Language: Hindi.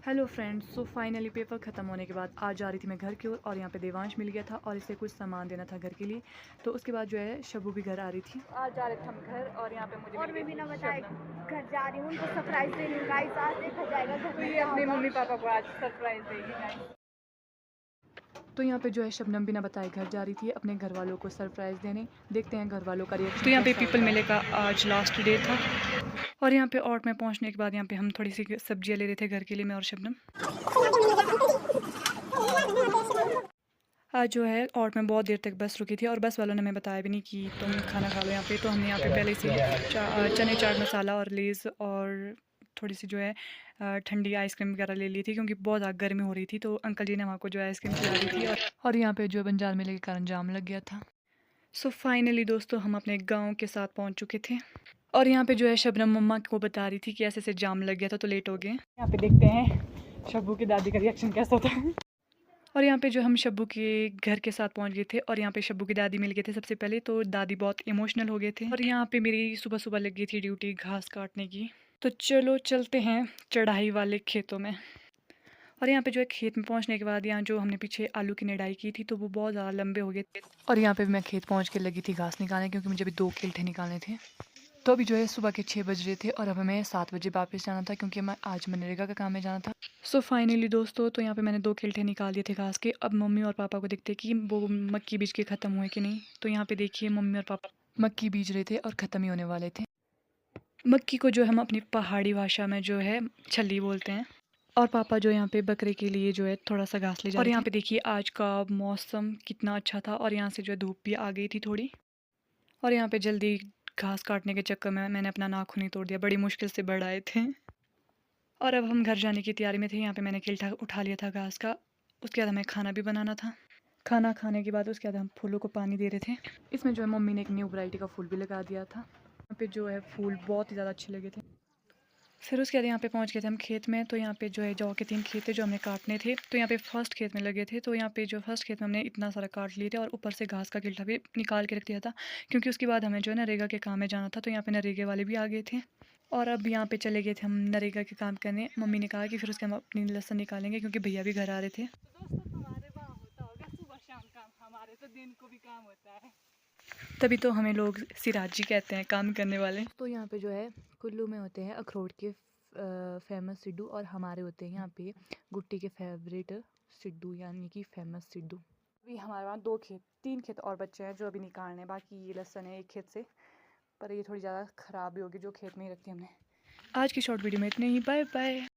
Hello friends, so finally paper ख़त्म होने के बाद आज जा रही थी मैं घर की ओर और यहाँ पे देवांश मिल गया था और इसे कुछ सामान देना था घर के लिए। तो उसके बाद जो है शब्बू भी घर आ रही थी। आज जा रहे थे हम घर और यहाँ पे मुझे और मिल मैं गई बिना थी बताए शबनम। घर जा रही हूँ, उनको सरप्राइज दे रही हूँ गाइस। आज देखा जाएगा घर तो में ये क्या अपने होगा। मम्मी पापा को आज सरप्राइज़ देगी गाइस। तो यहाँ पे जो है शबनम बिना बताए घर जा रही थी अपने घर वालों को सरप्राइज़ देने। देखते हैं घर वालों का रिएक्शन। तो यहाँ पे पीपल मेले का आज लास्ट डे था और यहाँ पे और में पहुँचने के बाद यहाँ पे हम थोड़ी सी सब्जियाँ ले रहे थे घर के लिए, मैं और शबनम। आज जो है और मैं बहुत देर तक बस रुकी थी और बस वालों ने हमें बताया भी नहीं कि तुम खाना खा लो यहाँ पे। तो हमने यहाँ पे पहले से चने चाट मसाला और लेज़ और थोड़ी सी जो है ठंडी आइसक्रीम वगैरह ले ली थी क्योंकि बहुत ज़्यादा गर्मी हो रही थी। तो अंकल जी ने वहाँ को जो है आइसक्रीम खिला दी थी और यहाँ पे जो है बंजार मेले के कारण जाम लग गया था। सो फाइनली दोस्तों हम अपने गाँव के साथ पहुँच चुके थे और यहाँ पे जो है शबनम मम्मा को बता रही थी कि ऐसे ऐसे जाम लग गया था तो लेट हो गए। यहाँ पे देखते हैं शब्बू की दादी का रिएक्शन कैसा होता है। और यहाँ पे जो हम शब्बू के घर के साथ पहुँच गए थे और यहाँ पे शब्बू की दादी मिल गए थे सबसे पहले। तो दादी बहुत इमोशनल हो गए थे और यहाँ पे मेरी सुबह सुबह लग गई थी ड्यूटी घास काटने की। तो चलो चलते हैं चढ़ाई वाले खेतों में। और यहाँ पे जो है खेत में पहुँचने के बाद यहाँ जो हमने पीछे आलू की निडाई की थी तो वो बहुत ज़्यादा लंबे हो गए थे और यहाँ पे भी मैं खेत पहुँच के लगी थी घास निकालने क्योंकि मुझे अभी 2 किल्ठे निकालने थे। तो अभी जो है सुबह के 6 बज रहे थे और अब हमें 7 बजे वापस जाना था क्योंकि मैं आज मनरेगा का काम में जाना था। सो फाइनली दोस्तों तो यहाँ पे मैंने 2 किल्ठे निकाल दिए थे घास के। अब मम्मी और पापा को देखते कि वो मक्की बीज के ख़त्म हुए कि नहीं। तो यहाँ पे देखिए मम्मी और पापा मक्की बीज रहे थे और ख़त्म ही होने वाले थे। मक्की को जो हम अपनी पहाड़ी भाषा में जो है छल्ली बोलते हैं। और पापा जो यहाँ पे बकरे के लिए जो है थोड़ा सा घास ले जा रहे थे। और यहाँ पे देखिए आज का मौसम कितना अच्छा था और यहाँ से जो है धूप भी आ गई थी थोड़ी। और यहाँ पे जल्दी घास काटने के चक्कर में मैंने अपना नाखून ही तोड़ दिया, बड़ी मुश्किल से बढ़ाए थे। और अब हम घर जाने की तैयारी में थे। यहाँ पे मैंने किल्ठा उठा लिया था घास का। उसके बाद हमें खाना भी बनाना था। खाना खाने के बाद उसके बाद हम फूलों को पानी दे रहे थे। इसमें जो है मम्मी ने एक न्यू वैरायटी का फूल भी लगा दिया था। यहाँ पे जो है फूल बहुत ही ज़्यादा अच्छे लगे थे। फिर उसके बाद यहाँ पे पहुँच गए थे हम खेत में। तो यहाँ पे जो है जौ के 3 खेत थे जो हमने काटने थे। तो यहाँ पे फर्स्ट खेत में लगे थे। तो यहाँ पे जो फर्स्ट खेत में हमने इतना सारा काट लिए थे और ऊपर से घास का किल्ठा भी निकाल के रख दिया था क्योंकि उसके बाद हमें जो है नरेगा के काम में जाना था। तो यहाँ पे नरेगा वाले भी आ गए थे और अब यहाँ पे चले गए थे हम नरेगा के काम करने। मम्मी ने कहा कि फिर उसके हम अपनी लहसुन निकालेंगे क्योंकि भैया भी घर आ रहे थे। तो दोस्तों तुम्हारे वहाँ होता होगा सुबह शाम काम, हमारे तो दिन को भी काम होता है, तभी तो हमें लोग सिराजी कहते हैं काम करने वाले। तो यहाँ पे जो है कुल्लू में होते हैं अखरोट के फेमस सिड्डू और हमारे होते हैं यहाँ पे गुट्टी के फेवरेट सिड्डू यानी कि फेमस सिड्डू। अभी हमारे वहाँ 2 खेत 3 खेत और बच्चे हैं जो अभी निकालने हैं। बाकी ये लहसुन है एक खेत से, पर ये थोड़ी ज़्यादा ख़राब भी होगी जो खेत में ही रखी हमने। आज की शॉर्ट वीडियो में इतने ही, बाय बाय।